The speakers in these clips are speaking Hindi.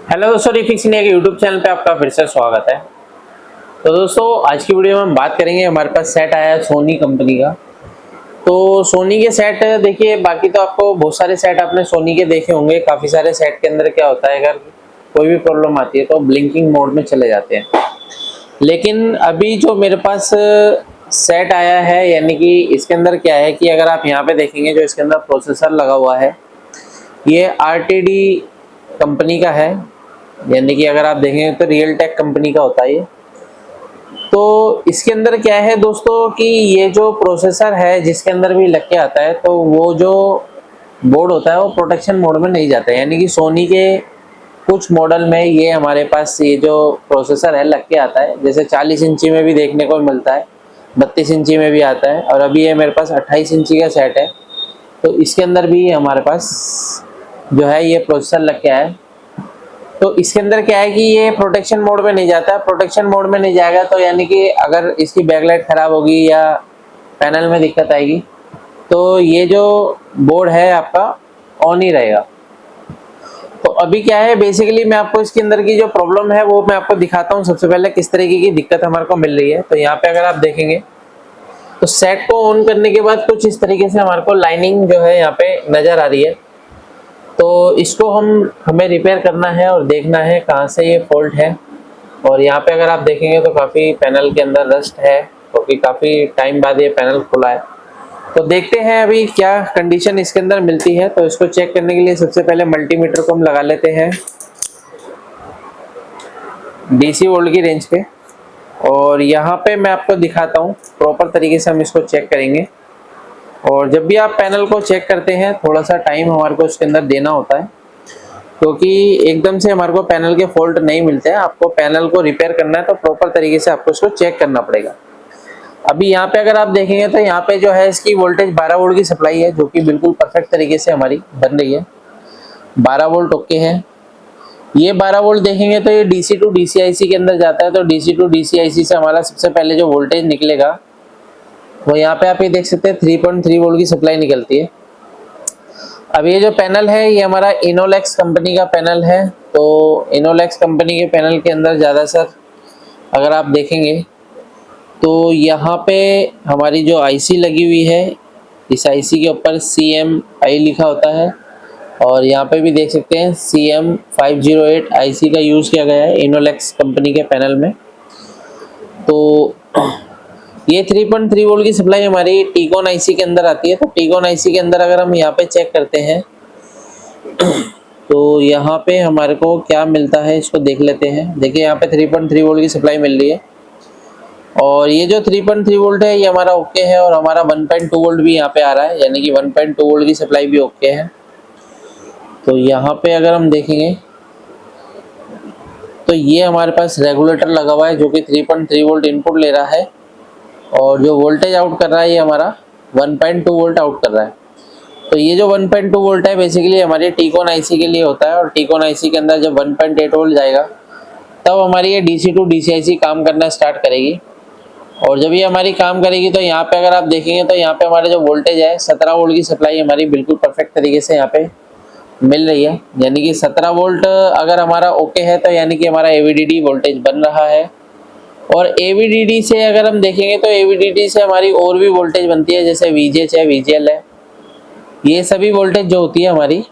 हेलो दोस्तों, रिफिक्स इंडिया के यूट्यूब चैनल पे आपका फिर से स्वागत है। तो दोस्तों, आज की वीडियो में हम बात करेंगे। हमारे पास सेट आया है सोनी कंपनी का। तो सोनी के सेट देखिए, बाकी तो आपको बहुत सारे सेट आपने सोनी के देखे होंगे। काफ़ी सारे सेट के अंदर क्या होता है, अगर कोई भी प्रॉब्लम आती है तो ब्लिंकिंग मोड में चले जाते हैं। लेकिन अभी जो मेरे पास सेट आया है, यानी कि इसके अंदर क्या है कि अगर आप यहाँ पे देखेंगे, जो इसके अंदर प्रोसेसर लगा हुआ है ये RTD कंपनी का है। यानी कि अगर आप देखेंगे तो रियल टेक कंपनी का होता है ये। तो इसके अंदर क्या है दोस्तों कि ये जो प्रोसेसर है जिसके अंदर भी लग के आता है, तो वो जो बोर्ड होता है वो प्रोटेक्शन मोड में नहीं जाता है। यानी कि सोनी के कुछ मॉडल में ये हमारे पास ये जो प्रोसेसर है लग के आता है। जैसे 40 इंची में भी देखने को मिलता है, 32 इंची में भी आता है, और अभी ये मेरे पास 28 इंची का सेट है। तो इसके अंदर भी हमारे पास जो है ये प्रोसेसर लग के आया है। तो इसके अंदर क्या है कि ये प्रोटेक्शन मोड में नहीं जाता। प्रोटेक्शन मोड में नहीं जाएगा तो यानी कि अगर इसकी बैकलाइट खराब होगी या पैनल में दिक्कत आएगी तो ये जो बोर्ड है आपका ऑन ही रहेगा। तो अभी क्या है, बेसिकली मैं आपको इसके अंदर की जो प्रॉब्लम है वो मैं आपको दिखाता हूँ। सबसे पहले किस तरीके की दिक्कत हमारे को मिल रही है। तो यहाँ पे अगर आप देखेंगे तो सेट को ऑन करने के बाद कुछ इस तरीके से हमारे को लाइनिंग जो है यहाँ पे नजर आ रही है। तो इसको हमें रिपेयर करना है और देखना है कहाँ से ये फॉल्ट है। और यहाँ पे अगर आप देखेंगे तो काफ़ी पैनल के अंदर रस्ट है, क्योंकि काफ़ी टाइम बाद ये पैनल खुला है। तो देखते हैं अभी क्या कंडीशन इसके अंदर मिलती है। तो इसको चेक करने के लिए सबसे पहले मल्टीमीटर को हम लगा लेते हैं DC वोल्ट की रेंज पे। और यहाँ पे मैं आपको दिखाता हूँ प्रॉपर तरीके से हम इसको चेक करेंगे। और जब भी आप पैनल को चेक करते हैं थोड़ा सा टाइम हमारे को उसके अंदर देना होता है, क्योंकि एकदम से हमारे को पैनल के फॉल्ट नहीं मिलते हैं। आपको पैनल को रिपेयर करना है तो प्रॉपर तरीके से आपको इसको चेक करना पड़ेगा। अभी यहाँ पे अगर आप देखेंगे तो यहाँ पे जो है इसकी वोल्टेज 12 वोल्ट की सप्लाई है, जो कि बिल्कुल परफेक्ट तरीके से हमारी बन रही है। 12 वोल्ट ओके है। ये 12 वोल्ट देखेंगे तो ये DC टू DCIC के अंदर जाता है। तो DC टू DCIC से हमारा सबसे पहले जो वोल्टेज निकलेगा वो यहाँ पे आप ये देख सकते हैं 3.3 वोल्ट की सप्लाई निकलती है। अब ये जो पैनल है ये हमारा इनोलेक्स कंपनी का पैनल है। तो इनोलेक्स कंपनी के पैनल के अंदर ज़्यादातर अगर आप देखेंगे तो यहाँ पे हमारी जो IC लगी हुई है, इस IC के ऊपर CMI लिखा होता है। और यहाँ पे भी देख सकते हैं CM508 IC का यूज़ किया गया है इनोलेक्स कंपनी के पैनल में। तो ये 3.3 वोल्ट की सप्लाई हमारी टीकॉन IC के अंदर आती है। तो टीकॉन IC के अंदर अगर हम यहाँ पे चेक करते हैं तो यहाँ पे हमारे को क्या मिलता है इसको देख लेते हैं। देखिए यहाँ पे 3.3 वोल्ट की सप्लाई मिल रही है। और ये जो 3.3 वोल्ट है ये हमारा ओके है, और हमारा 1.2 वोल्ट भी यहाँ पे आ रहा है, यानी कि 1.2 वोल्ट की सप्लाई भी ओके है। तो यहाँ पे अगर हम देखेंगे तो ये हमारे पास रेगुलेटर लगा हुआ है जो कि 3.3 वोल्ट इनपुट ले रहा है, और जो वोल्टेज आउट कर रहा है ये हमारा 1.2 वोल्ट आउट कर रहा है। तो ये जो 1.2 वोल्ट है बेसिकली हमारी टीकॉन IC के लिए होता है। और टीकॉन IC के अंदर जब 1.8 वोल्ट जाएगा तब हमारी ये DC टू DCIC काम करना स्टार्ट करेगी। और जब ये हमारी काम करेगी तो यहाँ पे अगर आप देखेंगे तो यहाँ पे हमारे जो वोल्टेज है 17 वोल्ट की सप्लाई हमारी बिल्कुल परफेक्ट तरीके से यहाँ पे मिल रही है। यानी कि 17 वोल्ट अगर हमारा ओके है तो यानी कि हमारा AVDD वोल्टेज बन रहा है। और AVDD से अगर हम देखेंगे तो AVDD से हमारी और भी वोल्टेज बनती है, जैसे VGH है, VGL है। ये सभी वोल्टेज जो होती है हमारी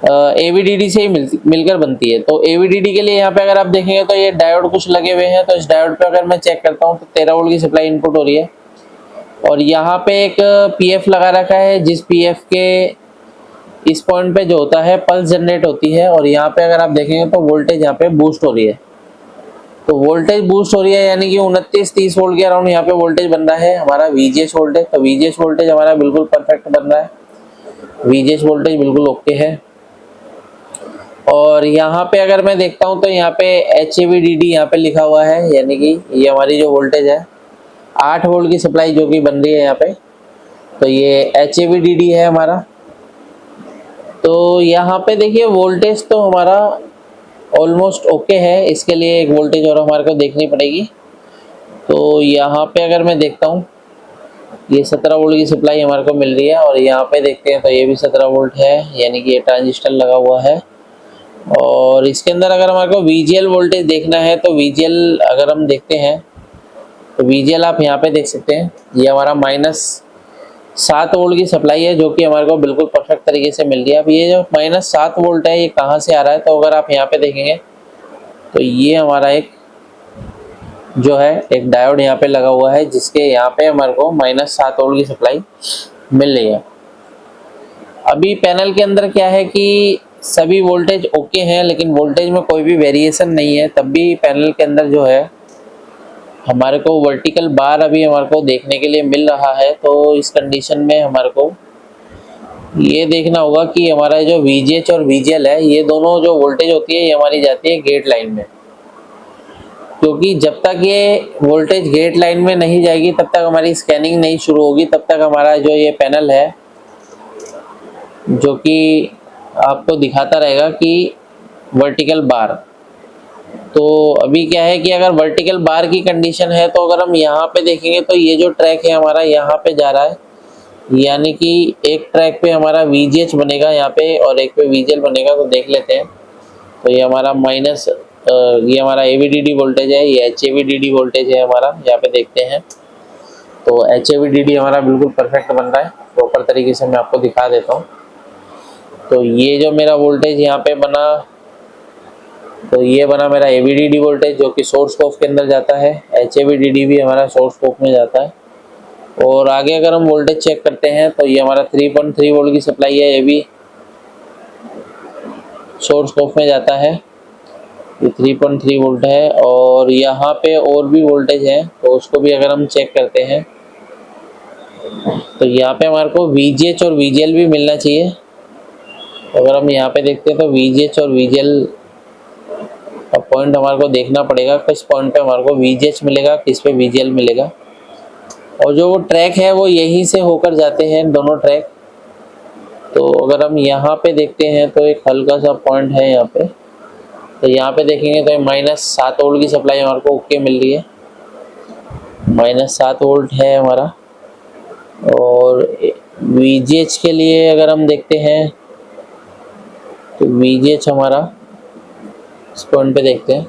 AVDD से ही मिलकर बनती है। तो AVDD के लिए यहाँ पे अगर आप देखेंगे तो ये डायोड कुछ लगे हुए हैं। तो इस डायोड पे अगर मैं चेक करता हूँ तो 13 वोल्ट की सप्लाई इनपुट हो रही है। और यहाँ पे एक PF लगा रखा है, जिस PF के इस पॉइंट पे जो होता है पल्स जनरेट होती है। और यहाँ पे अगर आप देखेंगे तो वोल्टेज यहाँ पे बूस्ट हो रही है। तो वोल्टेज बूस्ट हो रही है यानी कि 29-30 वोल्ट के अराउंड यहाँ पे वोल्टेज बन रहा है हमारा VGH वोल्टेज। तो VGH वोल्टेज हमारा बिल्कुल परफेक्ट बन रहा है, VGH वोल्टेज बिल्कुल ओके है। और यहाँ पे अगर मैं देखता हूँ तो यहाँ पे HAVDD यहाँ पे लिखा हुआ है, यानी कि ये हमारी जो वोल्टेज है 8 वोल्ट की सप्लाई जो कि बन रही है यहाँ पे। तो ये HAVDD है हमारा। तो यहाँ पे देखिए वोल्टेज तो हमारा ऑलमोस्ट ओके है। इसके लिए एक वोल्टेज और हमारे को देखनी पड़ेगी। तो यहाँ पे अगर मैं देखता हूँ ये 17 वोल्ट की सप्लाई हमारे को मिल रही है। और यहाँ पे देखते हैं तो ये भी 17 वोल्ट है, यानी कि ये ट्रांजिस्टर लगा हुआ है। और इसके अंदर अगर हमारे को VGL वोल्टेज देखना है तो VGL अगर हम देखते हैं तो VGL आप यहाँ पे देख सकते हैं, ये हमारा -7 वोल्ट की सप्लाई है जो कि हमारे को बिल्कुल परफेक्ट तरीके से मिल रही है। अब ये जो -7 वोल्ट है ये कहाँ से आ रहा है, तो अगर आप यहाँ पे देखेंगे तो ये हमारा एक जो है एक डायोड यहाँ पे लगा हुआ है जिसके यहाँ पे हमारे को -7 वोल्ट की सप्लाई मिल रही है। अभी पैनल के अंदर क्या है कि सभी वोल्टेज ओके हैं, लेकिन वोल्टेज में कोई भी वेरिएशन नहीं है, तब भी पैनल के अंदर जो है हमारे को वर्टिकल बार अभी हमारे को देखने के लिए मिल रहा है। तो इस कंडीशन में हमारे को ये देखना होगा कि हमारा जो VGH और VGL है ये दोनों जो वोल्टेज होती है ये हमारी जाती है गेट लाइन में, क्योंकि जब तक ये वोल्टेज गेट लाइन में नहीं जाएगी तब तक हमारी स्कैनिंग नहीं शुरू होगी, तब तक हमारा जो ये पैनल है जो कि आपको दिखाता रहेगा कि वर्टिकल बार। तो अभी क्या है कि अगर वर्टिकल बार की कंडीशन है तो अगर हम यहाँ पे देखेंगे तो ये जो ट्रैक है हमारा यहाँ पे जा रहा है, यानी कि एक ट्रैक पे हमारा VGH बनेगा यहाँ पे और एक पे VGL बनेगा। तो देख लेते हैं, तो ये हमारा ये हमारा AVDD वोल्टेज है, ये HAVDD वोल्टेज है हमारा, यहाँ पे देखते हैं। तो HAVDD हमारा बिल्कुल परफेक्ट बन रहा है, प्रॉपर तरीके से मैं आपको दिखा देता हूँ। तो ये जो मेरा वोल्टेज यहाँ पे बना, तो ये बना मेरा AVDD वोल्टेज जो कि सोर्स स्कोप के अंदर जाता है, HAVDD भी हमारा सोर्स स्कोप में जाता है। और आगे अगर हम वोल्टेज चेक करते हैं तो ये हमारा 3.3 वोल्ट की सप्लाई है, ये भी सोर्स स्कोप में जाता है, ये 3.3 वोल्ट है। और यहाँ पे और भी वोल्टेज है तो उसको भी अगर हम चेक करते हैं तो यहाँ पे हमारे को VGH और VGL भी मिलना चाहिए। अगर हम यहाँ पे देखते हैं तो VGH और VGL का पॉइंट हमारे को देखना पड़ेगा, किस पॉइंट पे हमारे को VGH मिलेगा, किस पे VGL मिलेगा। और जो वो ट्रैक है वो यहीं से होकर जाते हैं दोनों ट्रैक। तो अगर हम यहाँ पे देखते हैं तो एक हल्का सा पॉइंट है यहाँ पे, तो यहाँ पे देखेंगे तो -7 वोल्ट की सप्लाई हमारे को ओके मिल रही है, -7 वोल्ट है हमारा। और VGH के लिए अगर हम देखते हैं तो VGH हमारा इस पॉइंट पे देखते हैं,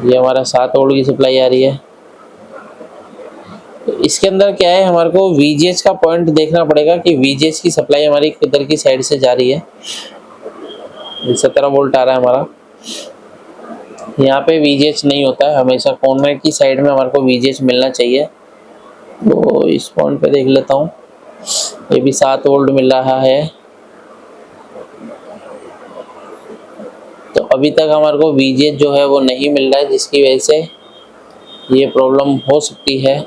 ये हमारा 7 वोल्ट की सप्लाई आ रही है। तो इसके अंदर क्या है, हमारे को VGH का पॉइंट देखना पड़ेगा कि VGH की सप्लाई हमारी किधर की साइड से जा रही है। 17 वोल्ट आ रहा है हमारा, यहाँ पे VGH नहीं होता है, हमेशा कॉर्नर की साइड में हमारे को VGH मिलना चाहिए। तो इस पॉइंट पे देख लेता हूँ, ये भी 7 वोल्ट मिल रहा है। तो अभी तक हमारे को VGH जो है वो नहीं मिल रहा है, जिसकी वजह से ये प्रॉब्लम हो सकती है।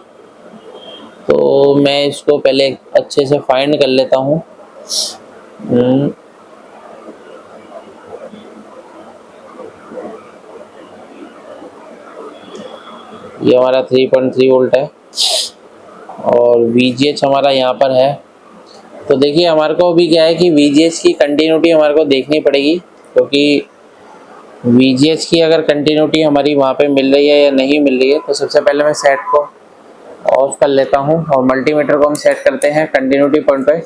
तो मैं इसको पहले अच्छे से फाइंड कर लेता हूँ। ये हमारा 3.3 वोल्ट है और VGH हमारा यहाँ पर है। तो देखिए हमारे को अभी क्या है कि VGH की कंटिन्यूटी हमारे को देखनी पड़ेगी, क्योंकि VGH की अगर कंटिन्यूटी हमारी वहाँ पे मिल रही है या नहीं मिल रही है। तो सबसे पहले मैं सेट को ऑफ कर लेता हूँ और मल्टीमीटर को हम सेट करते हैं कंटिन्यूटी पॉइंट पे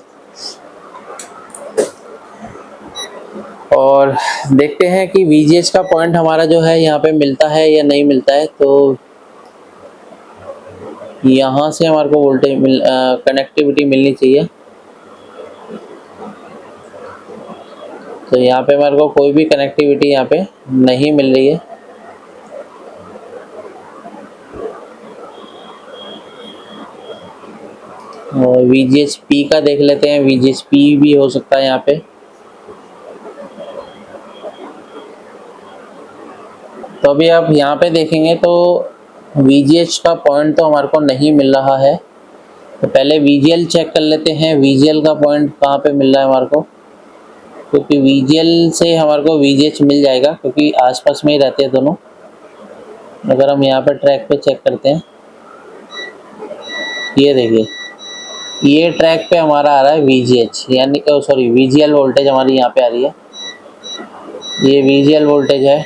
और देखते हैं कि VGH का पॉइंट हमारा जो है यहाँ पे मिलता है या नहीं मिलता है। तो यहाँ से हमारे को वोल्टेज कनेक्टिविटी मिलनी चाहिए। तो यहाँ पे हमारे को कोई भी कनेक्टिविटी यहाँ पे नहीं मिल रही है। और VGH-P का देख लेते हैं, VGH-P भी हो सकता है यहाँ पे। तो अभी आप यहाँ पे देखेंगे तो VGH का पॉइंट तो हमारे को नहीं मिल रहा है। तो पहले VGL चेक कर लेते हैं, VGL का पॉइंट कहाँ पे मिल रहा है हमारे को, क्योंकि VGL से हमारे को VGH मिल जाएगा, क्योंकि आसपास में ही रहते हैं दोनों। अगर हम यहाँ पे ट्रैक पे चेक करते हैं, ये देखिए ये ट्रैक पे हमारा आ रहा है VGH, यानी सॉरी VGL वोल्टेज हमारी यहाँ पे आ रही है, ये VGL वोल्टेज है।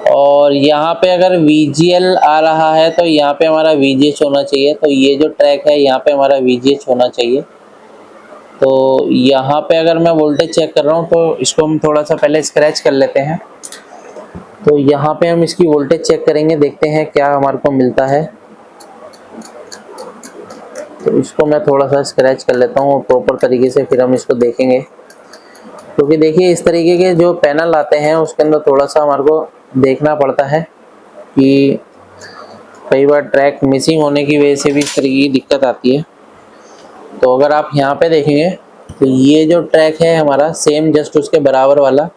और यहाँ पे अगर VGL आ रहा है तो यहाँ पे हमारा VGH होना चाहिए। तो ये जो ट्रैक है यहाँ पे हमारा VGH होना चाहिए। तो यहाँ पे अगर मैं वोल्टेज चेक कर रहा हूँ तो इसको हम थोड़ा सा पहले स्क्रैच कर लेते हैं। तो यहाँ पे हम इसकी वोल्टेज चेक करेंगे, देखते हैं क्या हमारे को मिलता है। तो इसको मैं थोड़ा सा स्क्रैच कर लेता हूँ प्रॉपर तरीके से, फिर हम इसको देखेंगे। क्योंकि देखिए इस तरीके के जो पैनल आते हैं उसके अंदर थोड़ा सा हमारे को देखना पड़ता है कि कई बार ट्रैक मिसिंग होने की वजह से भी इस तरीके की दिक्कत आती है। तो अगर आप यहाँ पे देखेंगे तो ये जो ट्रैक है हमारा सेम जस्ट उसके बराबर वाला,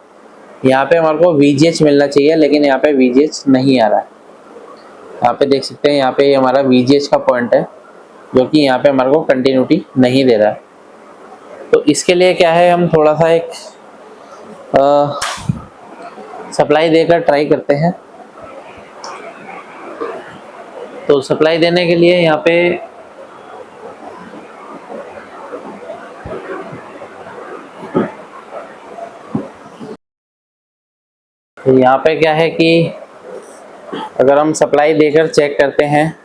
यहाँ पे हमारे को VGH मिलना चाहिए, लेकिन यहाँ पे VGH नहीं आ रहा है। यहाँ पे देख सकते हैं, यहाँ पे हमारा VGH का पॉइंट है जो कि यहाँ पे हमारे को कंटिन्यूटी नहीं दे रहा है। तो इसके लिए क्या है, हम थोड़ा सा एक सप्लाई देकर ट्राई करते हैं। तो सप्लाई देने के लिए यहाँ पे क्या है कि अगर हम सप्लाई देकर चेक करते हैं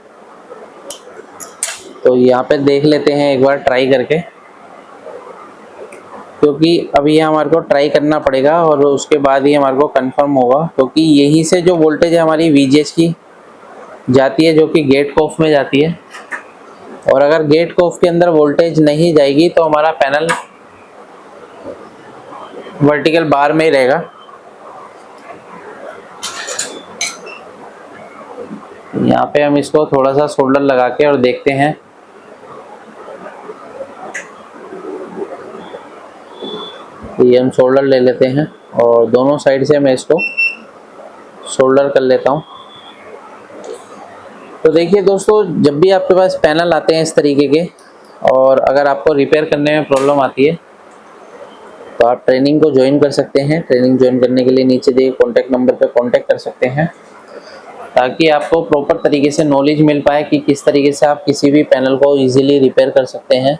तो यहाँ पे देख लेते हैं एक बार ट्राई करके, क्योंकि अभी हमारे को ट्राई करना पड़ेगा और उसके बाद ही हमारे को कंफर्म होगा। क्योंकि यहीं से जो वोल्टेज है हमारी VGH की जाती है, जो कि गेट कॉफ में जाती है, और अगर गेट कॉफ के अंदर वोल्टेज नहीं जाएगी तो हमारा पैनल वर्टिकल बार में ही रहेगा। यहाँ पे हम इसको थोड़ा सा सोल्डर लगा के और देखते हैं। ये हम सोल्डर ले लेते हैं और दोनों साइड से मैं इसको सोल्डर कर लेता हूँ। तो देखिए दोस्तों, जब भी आपके पास पैनल आते हैं इस तरीके के, और अगर आपको रिपेयर करने में प्रॉब्लम आती है तो आप ट्रेनिंग को ज्वाइन कर सकते हैं। ट्रेनिंग ज्वाइन करने के लिए नीचे दिए कॉन्टैक्ट नंबर पे कॉन्टैक्ट कर सकते हैं, ताकि आपको प्रॉपर तरीके से नॉलेज मिल पाए कि किस तरीके से आप किसी भी पैनल को इजीली रिपेयर कर सकते हैं।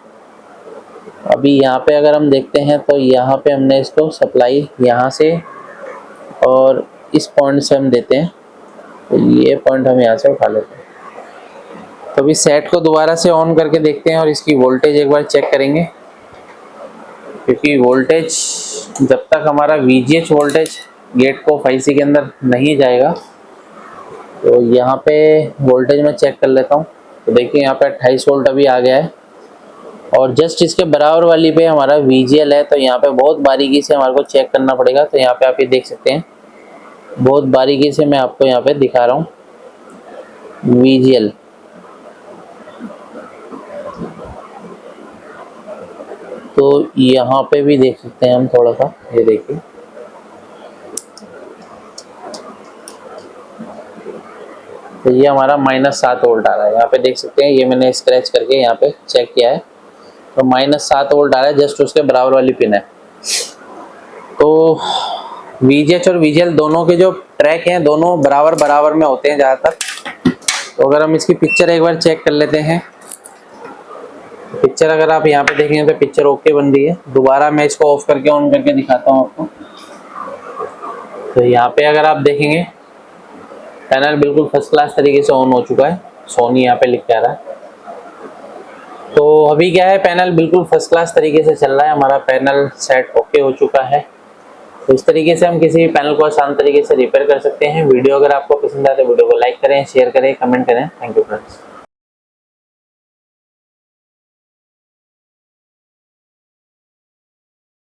अभी यहाँ पे अगर हम देखते हैं तो यहाँ पे हमने इसको सप्लाई यहाँ से और इस पॉइंट से हम देते हैं, तो ये पॉइंट हम यहाँ से उठा लेते हैं। तो अभी सेट को दोबारा से ऑन करके देखते हैं और इसकी वोल्टेज एक बार चेक करेंगे, क्योंकि वोल्टेज जब तक हमारा VGH वोल्टेज गेट को IC के अंदर नहीं जाएगा। तो यहाँ पे वोल्टेज मैं चेक कर लेता हूँ। तो देखिए यहाँ पे 28 वोल्ट अभी आ गया है, और जस्ट इसके बराबर वाली पे हमारा VGL है। तो यहाँ पे बहुत बारीकी से हमारे को चेक करना पड़ेगा। तो यहाँ पे आप ये देख सकते हैं, बहुत बारीकी से मैं आपको यहाँ पे दिखा रहा हूँ VGL। तो यहाँ पे भी देख सकते हैं हम थोड़ा सा, ये देखिए तो ये हमारा -7 वोल्ट आ रहा है। यहाँ पे देख सकते हैं, ये मैंने स्क्रैच करके यहाँ पे चेक किया है, तो -7 वोल्ट आ रहा है, जस्ट उसके बराबर वाली पिन है। तो VGH और VGL दोनों के जो ट्रैक हैं दोनों बराबर बराबर में होते हैं ज़्यादातर। तो अगर हम इसकी पिक्चर एक बार चेक कर लेते हैं, पिक्चर अगर आप यहाँ पे देखेंगे तो पिक्चर ओके बन रही है। दोबारा मैं इसको ऑफ करके ऑन करके दिखाता हूँ आपको। तो यहाँ पे अगर आप देखेंगे पैनल बिल्कुल फर्स्ट क्लास तरीके से ऑन हो चुका है, सोनी यहाँ पे लिख के आ रहा है। तो अभी क्या है, पैनल बिल्कुल फर्स्ट क्लास तरीके से चल रहा है, हमारा पैनल सेट ओके हो चुका है। तो इस तरीके से हम किसी भी पैनल को आसान तरीके से रिपेयर कर सकते हैं। वीडियो अगर आपको पसंद आए तो वीडियो को लाइक करें, शेयर करें, कमेंट करें। Thank you friends.